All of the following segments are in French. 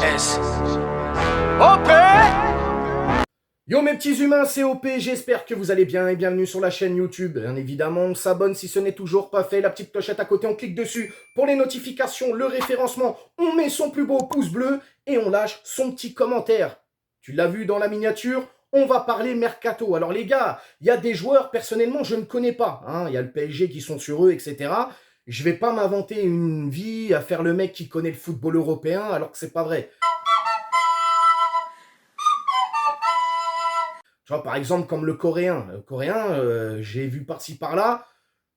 S. OP. Yo mes petits humains, c'est OP, j'espère que vous allez bien et bienvenue sur la chaîne YouTube. Bien évidemment, on s'abonne si ce n'est toujours pas fait, la petite clochette à côté, on clique dessus pour les notifications, le référencement, on met son plus beau pouce bleu et on lâche son petit commentaire. Tu l'as vu dans la miniature, on va parler mercato. Alors les gars, il y a des joueurs, personnellement, je ne connais pas. Il y a le PSG qui sont sur eux, etc. Je vais pas m'inventer une vie à faire le mec qui connaît le football européen alors que c'est pas vrai. Tu vois, par exemple, comme le coréen. Le coréen, j'ai vu par-ci par-là.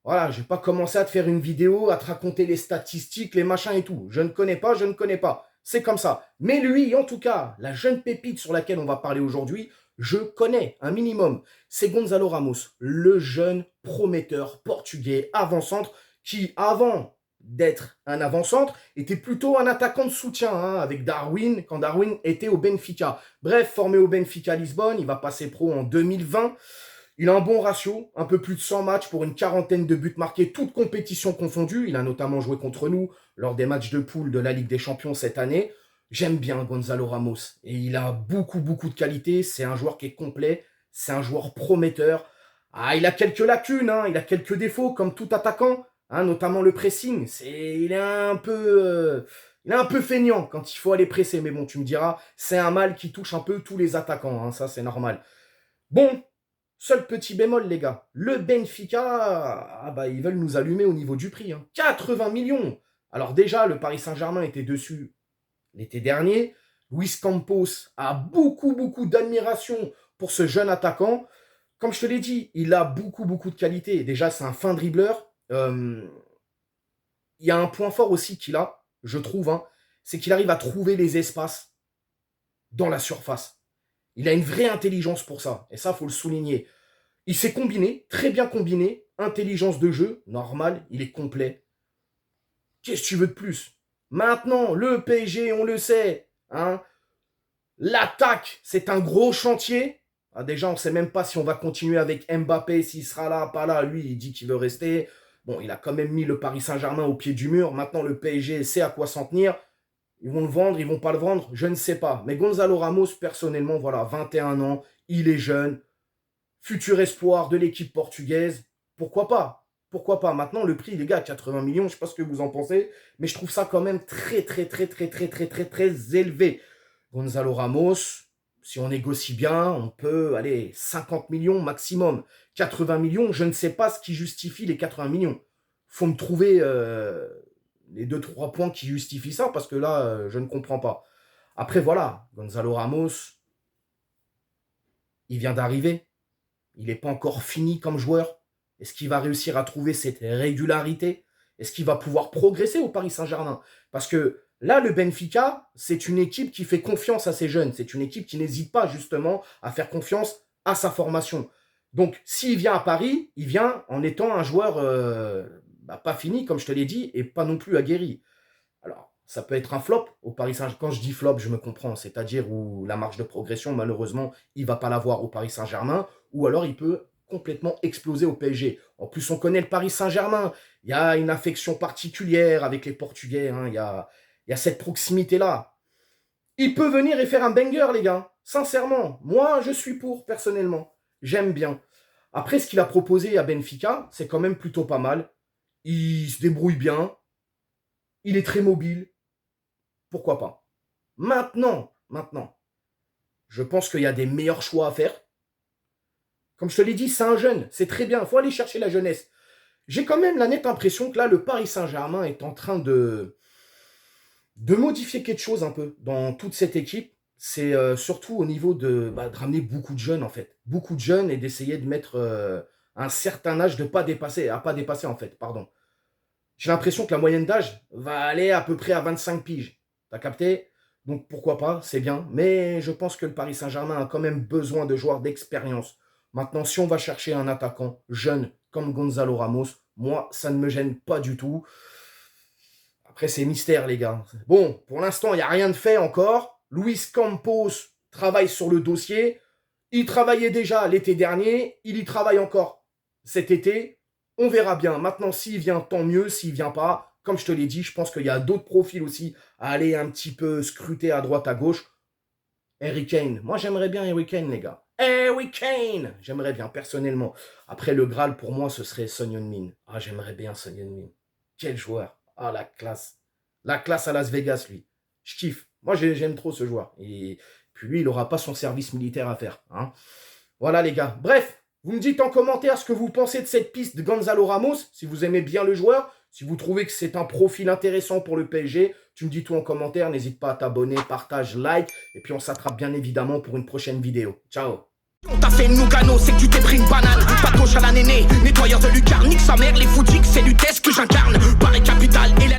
Voilà, je vais pas commencer à te faire une vidéo, à te raconter les statistiques, les machins et tout. Je ne connais pas, je ne connais pas. C'est comme ça. Mais lui, en tout cas, la jeune pépite sur laquelle on va parler aujourd'hui, je connais un minimum. C'est Gonzalo Ramos, le jeune prometteur portugais avant-centre qui, avant d'être un avant-centre, était plutôt un attaquant de soutien avec Darwin, quand Darwin était au Benfica. Bref, formé au Benfica Lisbonne, il va passer pro en 2020. Il a un bon ratio, un peu plus de 100 matchs pour une quarantaine de buts marqués, toutes compétitions confondues. Il a notamment joué contre nous lors des matchs de poule de la Ligue des Champions cette année. J'aime bien Gonzalo Ramos et il a beaucoup de qualités. C'est un joueur qui est complet, c'est un joueur prometteur. Il a quelques lacunes, il a quelques défauts comme tout attaquant, notamment le pressing. Il est un peu feignant quand il faut aller presser. Mais bon, tu me diras, c'est un mal qui touche un peu tous les attaquants, ça c'est normal. Bon, seul petit bémol, les gars. Le Benfica, ils veulent nous allumer au niveau du prix. 80 millions. Alors déjà, le Paris Saint-Germain était dessus l'été dernier. Luis Campos a beaucoup d'admiration pour ce jeune attaquant. Comme je te l'ai dit, il a beaucoup de qualités. Déjà, c'est un fin dribbleur. Il y a un point fort aussi qu'il a, je trouve, c'est qu'il arrive à trouver les espaces dans la surface. Il a une vraie intelligence pour ça. Et ça, il faut le souligner. Il s'est combiné, très bien combiné. Intelligence de jeu, normal, il est complet. Qu'est-ce que tu veux de plus? Maintenant, le PSG, on le sait. L'attaque, c'est un gros chantier. Déjà, on ne sait même pas si on va continuer avec Mbappé, s'il sera là, pas là. Lui, il dit qu'il veut rester. Bon, il a quand même mis le Paris Saint-Germain au pied du mur. Maintenant, le PSG sait à quoi s'en tenir. Ils vont le vendre, ils vont pas le vendre, je ne sais pas. Mais Gonzalo Ramos, personnellement, voilà, 21 ans, il est jeune. Futur espoir de l'équipe portugaise, pourquoi pas? Pourquoi pas? Maintenant, le prix, les gars, 80 millions, je ne sais pas ce que vous en pensez, mais je trouve ça quand même très élevé. Gonzalo Ramos, si on négocie bien, on peut aller 50 millions maximum. 80 millions, je ne sais pas ce qui justifie les 80 millions. Faut me trouver les 2-3 points qui justifient ça, parce que là, je ne comprends pas. Après, voilà, Gonzalo Ramos, il vient d'arriver. Il n'est pas encore fini comme joueur. Est-ce qu'il va réussir à trouver cette régularité? Est-ce qu'il va pouvoir progresser au Paris Saint-Germain? Parce que là, le Benfica, c'est une équipe qui fait confiance à ses jeunes. C'est une équipe qui n'hésite pas justement à faire confiance à sa formation. Donc, s'il vient à Paris, il vient en étant un joueur pas fini, comme je te l'ai dit, et pas non plus aguerri. Alors, ça peut être un flop au Paris Saint-Germain. Quand je dis flop, je me comprends. C'est-à-dire où la marge de progression, malheureusement, il ne va pas l'avoir au Paris Saint-Germain. Ou alors, il peut complètement exploser au PSG. En plus, on connaît le Paris Saint-Germain. Il y a une affection particulière avec les Portugais. Il y a cette proximité-là. Il peut venir et faire un banger, les gars. Sincèrement, moi, je suis pour, personnellement. J'aime bien. Après, ce qu'il a proposé à Benfica, c'est quand même plutôt pas mal. Il se débrouille bien. Il est très mobile. Pourquoi pas? Maintenant, je pense qu'il y a des meilleurs choix à faire. Comme je te l'ai dit, c'est un jeune, c'est très bien, il faut aller chercher la jeunesse. J'ai quand même la nette impression que là, le Paris Saint-Germain est en train de modifier quelque chose un peu dans toute cette équipe. C'est surtout au niveau de ramener beaucoup de jeunes en fait. Beaucoup de jeunes et d'essayer de mettre un certain âge de pas dépasser en fait, pardon. J'ai l'impression que la moyenne d'âge va aller à peu près à 25 piges. T'as capté? Donc pourquoi pas, c'est bien. Mais je pense que le Paris Saint-Germain a quand même besoin de joueurs d'expérience. Maintenant, si on va chercher un attaquant jeune comme Gonzalo Ramos, moi, ça ne me gêne pas du tout. Après, c'est mystère, les gars. Bon, pour l'instant, il n'y a rien de fait encore. Luis Campos travaille sur le dossier. Il travaillait déjà l'été dernier. Il y travaille encore cet été. On verra bien. Maintenant, s'il vient, tant mieux. S'il vient pas, comme je te l'ai dit, je pense qu'il y a d'autres profils aussi à aller un petit peu scruter à droite, à gauche. Harry Kane. Moi, j'aimerais bien Harry Kane, les gars. Harry Kane. J'aimerais bien, personnellement. Après, le Graal, pour moi, ce serait Son Heung-min. Ah, j'aimerais bien Son Heung-min. Quel joueur. Ah, la classe. La classe à Las Vegas, lui. Je kiffe. Moi, j'aime trop ce joueur. Et puis lui, il n'aura pas son service militaire à faire. Hein. Voilà, les gars. Bref, vous me dites en commentaire ce que vous pensez de cette piste de Gonzalo Ramos, si vous aimez bien le joueur, si vous trouvez que c'est un profil intéressant pour le PSG, tu me dis tout en commentaire, n'hésite pas à t'abonner, partage, like, et puis on s'attrape bien évidemment pour une prochaine vidéo. Ciao. On t'a fait Nougano, c'est que tu t'es pris une banane. Pas de gauche à la néné, nettoyeur de lucarne, nique sa mère, les foutiques, c'est l'UTES que j'incarne. Paris Capital et la...